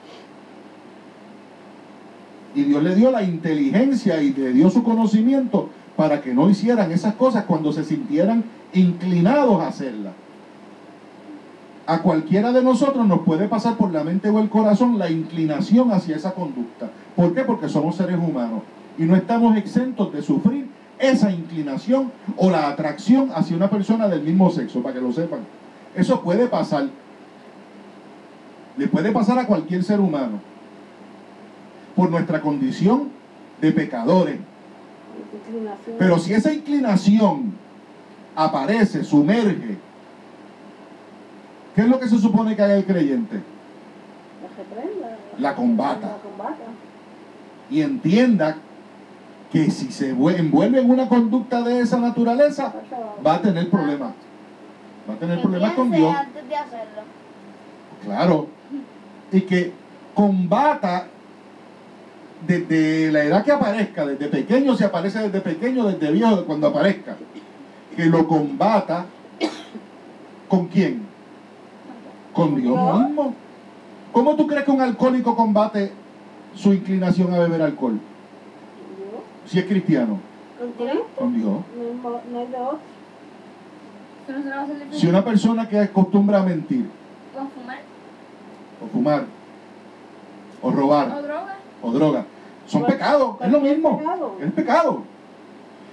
Y Dios le dio la inteligencia y le dio su conocimiento para que no hicieran esas cosas cuando se sintieran inclinados a hacerlas. A cualquiera de nosotros nos puede pasar por la mente o el corazón la inclinación hacia esa conducta. ¿Por qué? Porque somos seres humanos y no estamos exentos de sufrir esa inclinación o la atracción hacia una persona del mismo sexo, para que lo sepan. Eso puede pasar. Le puede pasar a cualquier ser humano. Por nuestra condición de pecadores. Inclinación. Pero si esa inclinación aparece, sumerge, ¿qué es lo que se supone que haga el creyente? La reprenda. La combata. La combata. Y entienda que si se envuelve en una conducta de esa naturaleza, va a tener problemas. Va a tener Que problemas con piense Dios. antes de hacerlo. Claro. Y que combata desde la edad que aparezca, desde pequeño, si aparece desde pequeño, desde viejo, cuando aparezca. Que lo combata. ¿Con quién? Con Dios mismo. ¿Cómo tú crees que un alcohólico combate su inclinación a beber alcohol? Si es cristiano. ¿Con Cristo? Con Dios. No hay de otro. Eso no se lo va a hacer difícil. Si una persona que acostumbra a mentir, ¿Con fumar? o fumar, o robar, ¿O droga? o droga, son Pues, pecados, es lo mismo, pecado. es pecado.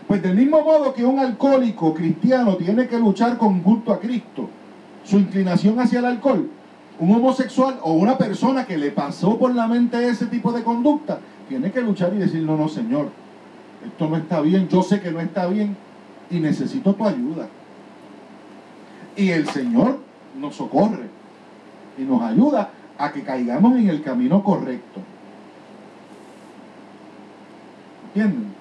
Pues del mismo modo que un alcohólico cristiano tiene que luchar junto a Cristo su inclinación hacia el alcohol, un homosexual o una persona que le pasó por la mente ese tipo de conducta, tiene que luchar y decir, no, Señor, esto no está bien, yo sé que no está bien y necesito tu ayuda. Y el Señor nos socorre y nos ayuda a que caigamos en el camino correcto. ¿Entienden?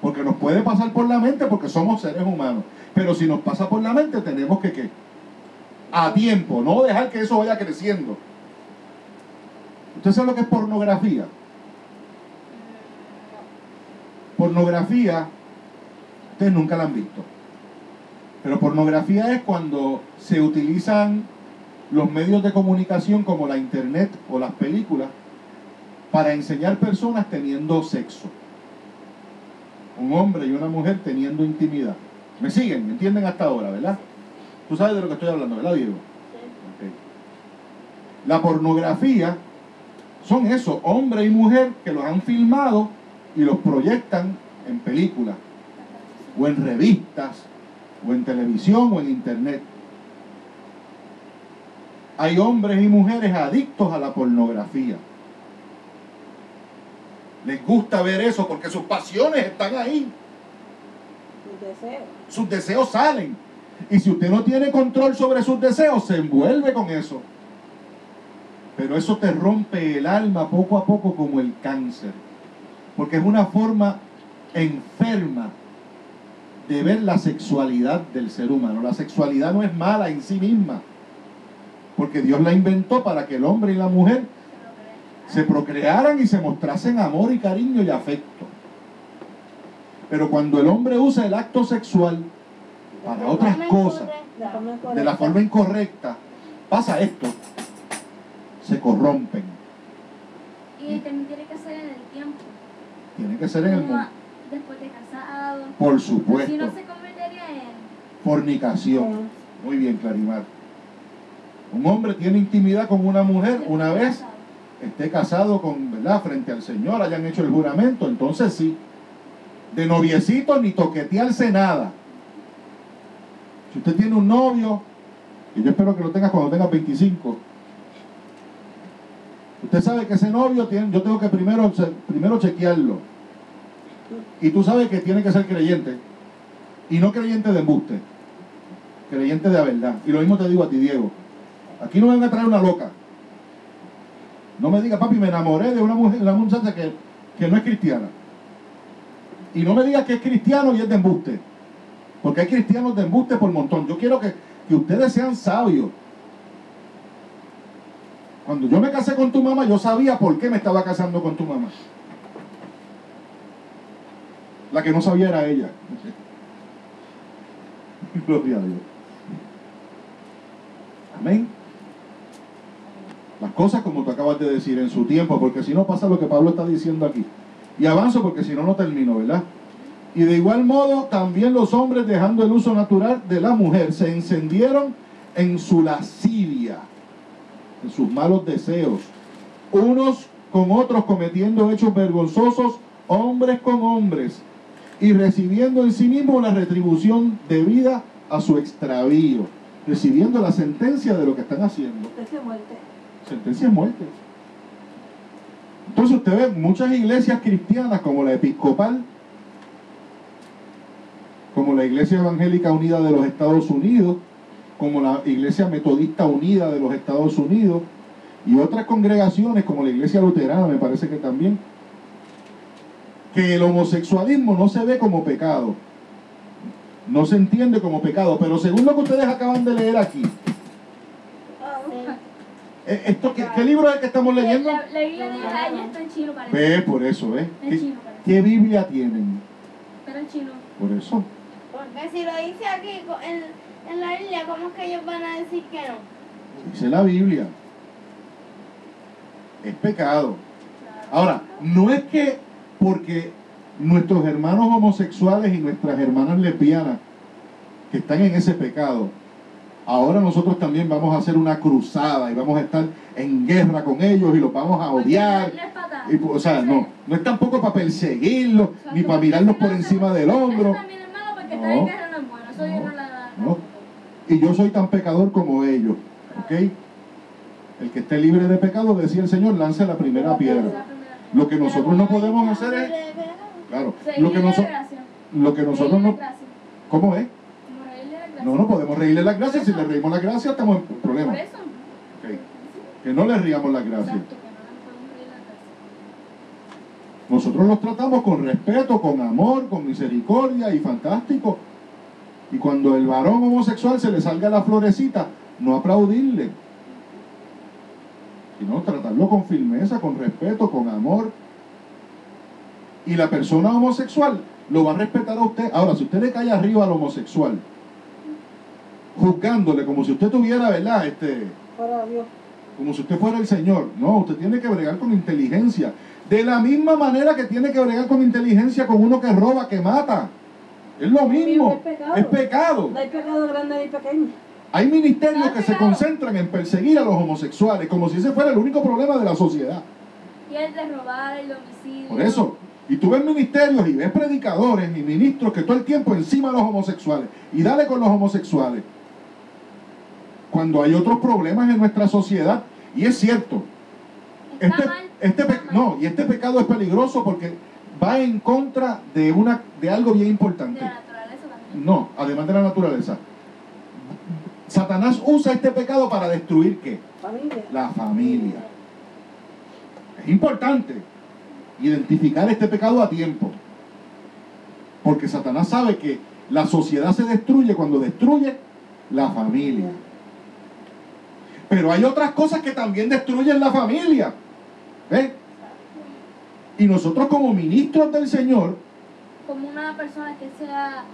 Porque nos puede pasar por la mente porque somos seres humanos. Pero si nos pasa por la mente tenemos que ¿qué? A tiempo, no dejar que eso vaya creciendo. ¿Usted sabe lo que es pornografía? Pornografía, ustedes nunca la han visto. Pero pornografía es cuando se utilizan los medios de comunicación como la internet o las películas para enseñar personas teniendo sexo. Un hombre y una mujer teniendo intimidad. ¿Me siguen? ¿Me entienden hasta ahora, verdad? Tú sabes de lo que estoy hablando, ¿verdad, Diego? Sí. Okay. La pornografía son eso, hombre y mujer que los han filmado y los proyectan en películas, o en revistas, o en televisión, o en internet. Hay hombres y mujeres adictos a la pornografía. Les gusta ver eso porque sus pasiones están ahí. Mis deseos. Sus deseos salen. Y si usted no tiene control sobre sus deseos, se envuelve con eso. Pero eso te rompe el alma poco a poco como el cáncer. Porque es una forma enferma de ver la sexualidad del ser humano. La sexualidad no es mala en sí misma. Porque Dios la inventó para que el hombre y la mujer se procrearan y se mostrasen amor y cariño y afecto. Pero cuando el hombre usa el acto sexual para otras cosas, de la forma incorrecta, pasa esto. Se corrompen. Y también tiene que ser en el tiempo. Tiene que ser en el Como mundo. después de casado. Por Si no supuesto. se convertiría en... Fornicación. Muy bien, Clarimar. Un hombre tiene intimidad con una mujer una vez esté casado con, ¿verdad? Frente al Señor, hayan hecho el juramento, entonces sí. De noviecito ni toquetearse nada. Si usted tiene un novio, y yo espero que lo tengas cuando tengas 25, usted sabe que ese novio tiene, yo tengo que primero chequearlo. Y tú sabes que tiene que ser creyente. Y no creyente de embuste. Creyente de la verdad. Y lo mismo te digo a ti, Diego. Aquí no me van a traer una loca. No me digas, papi, me enamoré de una mujer, una muchacha que no es cristiana. Y no me digas que es cristiano y es de embuste. Porque hay cristianos de embuste por montón. Yo quiero que ustedes sean sabios. Cuando yo me casé con tu mamá, yo sabía por qué me estaba casando con tu mamá. La que no sabía era ella. Gloria a Dios. Amén. Las cosas como tú acabas de decir en su tiempo, porque si no pasa lo que Pablo está diciendo aquí. Y avanzo porque si no, no termino, ¿verdad? Y de igual modo, también los hombres, dejando el uso natural de la mujer, se encendieron en su lascivia, en sus malos deseos, unos con otros cometiendo hechos vergonzosos, hombres con hombres, y recibiendo en sí mismo la retribución debida a su extravío, recibiendo la sentencia de lo que están haciendo. Sentencia de muerte. Sentencia de muerte. Entonces usted ve muchas iglesias cristianas como la episcopal, como la Iglesia Evangélica Unida de los Estados Unidos, como la Iglesia Metodista Unida de los Estados Unidos, y otras congregaciones como la Iglesia Luterana, me parece que también, que el homosexualismo no se ve como pecado, no se entiende como pecado, pero según lo que ustedes acaban de leer aquí, ¿qué libro es el que estamos leyendo? La Biblia de Israel está en chino, parece. Ve, por eso, ¿ves? En chino, parece. ¿Qué Biblia tienen? Pero en chino. Por eso. Porque si lo dice aquí en la Biblia, ¿cómo es que ellos van a decir que no? Dice la Biblia. Es pecado. Ahora, no es que porque nuestros hermanos homosexuales y nuestras hermanas lesbianas que están en ese pecado, ahora nosotros también vamos a hacer una cruzada y vamos a estar en guerra con ellos y los vamos a odiar. O sea, no es tampoco para perseguirlos ni para mirarlos por encima del hombro. Eso también es malo porque estar en guerra no es bueno. Eso yo no la... No. Y yo soy tan pecador como ellos. ¿Ok? El que esté libre de pecado, decía el Señor, lance la primera piedra. Lo que nosotros no podemos hacer es, claro, lo que nosotros no, ¿cómo es? No podemos reírle las gracias. Si le reímos las gracias, estamos en problema. Por eso. Okay. Que no le riamos las gracias. Exacto, que no le podemos reír las gracias. Nosotros los tratamos con respeto, con amor, con misericordia y fantástico. Y cuando el varón homosexual se le salga la florecita, no aplaudirle, sino tratarlo con firmeza, con respeto, con amor. Y la persona homosexual lo va a respetar a usted. Ahora, si usted le cae arriba al homosexual, juzgándole como si usted tuviera, ¿verdad? Para Dios. Como si usted fuera el Señor. No, usted tiene que bregar con inteligencia. De la misma manera que tiene que bregar con inteligencia con uno que roba, que mata. Es lo mismo. Es pecado. No hay pecado grande ni pequeño. Hay ministerios que se concentran en perseguir a los homosexuales, como si ese fuera el único problema de la sociedad. Y el de robar, el homicidio. Por eso. Y tú ves ministerios y ves predicadores y ministros que todo el tiempo encima de los homosexuales. Y dale con los homosexuales. Cuando hay otros problemas en nuestra sociedad. Y es cierto. Este pecado es peligroso porque va en contra de algo bien importante. De la naturaleza también. No, además de la naturaleza. Satanás usa este pecado para destruir ¿qué? Familia. La familia. Es importante identificar este pecado a tiempo. Porque Satanás sabe que la sociedad se destruye cuando destruye la familia. Pero hay otras cosas que también destruyen la familia. ¿Ves? Y nosotros como ministros del Señor, como una persona que sea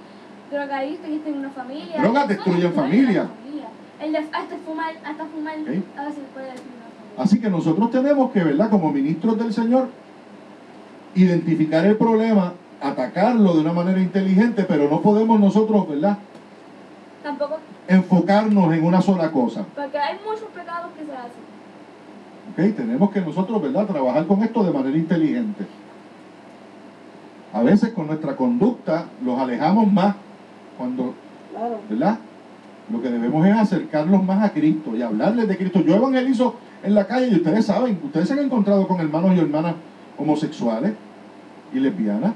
drogadicta y esté en una familia. Drogas destruyen familia. Hasta fumar, ¿Okay? a veces puede decir una familia. Así que nosotros tenemos que, ¿verdad? Como ministros del Señor, identificar el problema, atacarlo de una manera inteligente, pero no podemos nosotros, ¿verdad? Tampoco. Enfocarnos en una sola cosa. Porque hay muchos pecados que se hacen. ¿Ok? Tenemos que nosotros, ¿verdad? Trabajar con esto de manera inteligente. A veces con nuestra conducta los alejamos más cuando, Claro. ¿verdad? Lo que debemos es acercarlos más a Cristo y hablarles de Cristo. Yo evangelizo en la calle y ustedes saben, ustedes se han encontrado con hermanos y hermanas homosexuales y lesbianas.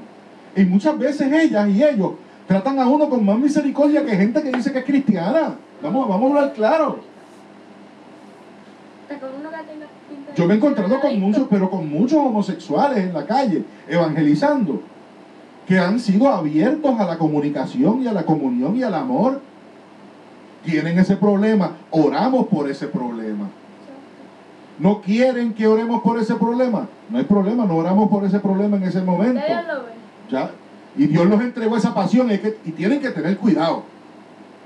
Y muchas veces ellas y ellos tratan a uno con más misericordia que gente que dice que es cristiana. Vamos a hablar claro. Yo me he encontrado con muchos, pero con muchos homosexuales en la calle, evangelizando, que han sido abiertos a la comunicación y a la comunión y al amor. Tienen ese problema, oramos por ese problema. ¿No quieren que oremos por ese problema? No hay problema, no oramos por ese problema en ese momento. Dios lo ve. ¿Ya? Y Dios nos entregó esa pasión y tienen que tener cuidado.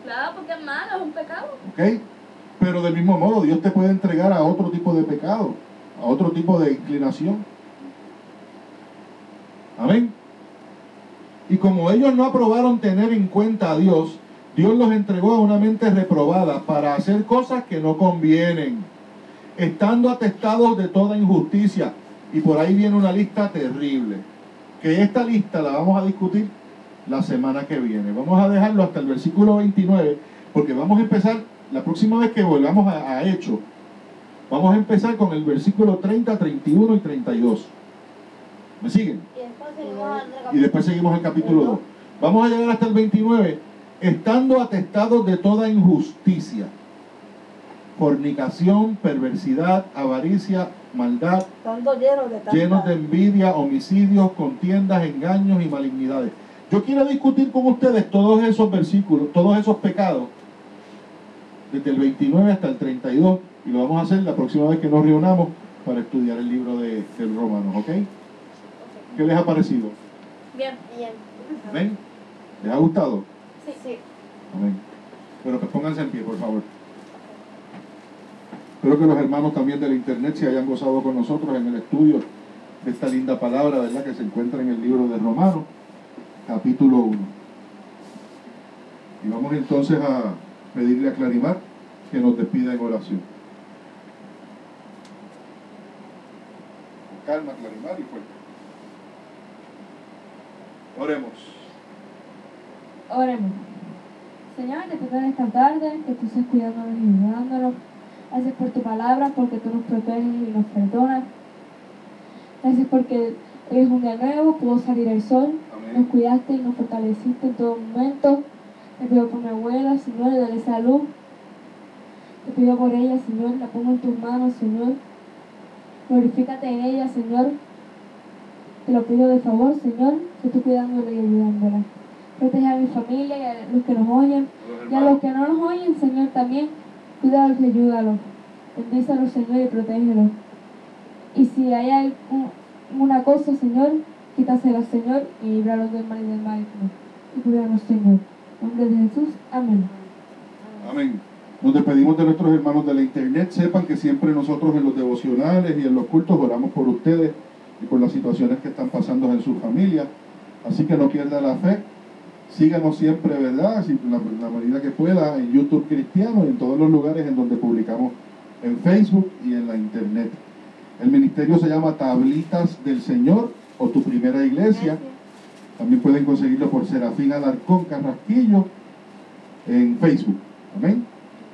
Claro, porque es malo, es un pecado. ¿Ok? Pero del mismo modo, Dios te puede entregar a otro tipo de pecado, a otro tipo de inclinación. Amén. Y como ellos no aprobaron tener en cuenta a Dios, Dios los entregó a una mente reprobada para hacer cosas que no convienen, estando atestados de toda injusticia. Y por ahí viene una lista terrible, que esta lista la vamos a discutir la semana que viene. Vamos a dejarlo hasta el versículo 29, porque vamos a empezar, la próxima vez que volvamos a Hechos, vamos a empezar con el versículo 30, 31 y 32. ¿Me siguen? Y después seguimos al Y después seguimos el capítulo 2. Vamos a llegar hasta el 29. Estando atestados de toda injusticia, fornicación, perversidad, avaricia, maldad, Estando llenos de envidia, homicidios, contiendas, engaños y malignidades. Yo quiero discutir con ustedes todos esos versículos, todos esos pecados, desde el 29 hasta el 32, y lo vamos a hacer la próxima vez que nos reunamos para estudiar el libro de Romanos, ¿ok? ¿Qué les ha parecido? Bien. Bien. ¿Ven? ¿Les ha gustado? Sí. Sí. Amén. Pero pues pónganse en pie, por favor. Espero que los hermanos también de la internet se hayan gozado con nosotros en el estudio de esta linda palabra, ¿verdad? Que se encuentra en el libro de Romanos, capítulo 1. Y vamos entonces a pedirle a Clarimar que nos despida en oración. Calma, Clarimar, y fuerte. Oremos. Oremos. Señor, te pido en esta tarde que tú estés cuidándonos y ayudándonos. Gracias por tu palabra, porque tú nos proteges y nos perdonas. Gracias porque hoy es un día nuevo, pudo salir el sol. Amén. Nos cuidaste y nos fortaleciste en todo momento. Te pido por mi abuela, Señor, dale salud. Te pido por ella, Señor, la pongo en tus manos, Señor. Glorifícate en ella, Señor. Te lo pido de favor, Señor, que tú cuidándola y ayudándola. Protege a mi familia y a los que nos oyen. Y a los que no nos oyen, Señor, también. Cuídalos y ayúdalos. Bendícelos, Señor, y protégelos. Y si hay una cosa, Señor, quítasela, Señor, y líbralos del mal y del mal. Y cuídanos, Señor. En nombre de Jesús. Amén. Amén. Nos despedimos de nuestros hermanos de la internet. Sepan que siempre nosotros en los devocionales y en los cultos oramos por ustedes y por las situaciones que están pasando en su familia. Así que no pierda la fe. Síganos siempre, ¿verdad? La medida que pueda, en YouTube Cristiano y en todos los lugares en donde publicamos en Facebook y en la internet. El ministerio se llama Tablitas del Señor o Tu Primera Iglesia. También pueden conseguirlo por Serafín Alarcón Carrasquillo en Facebook. Amén.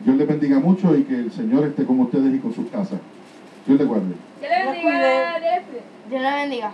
Dios les bendiga mucho y que el Señor esté con ustedes y con sus casas. Dios les guarde. Dios le bendiga. Dios cuide. Dios le bendiga.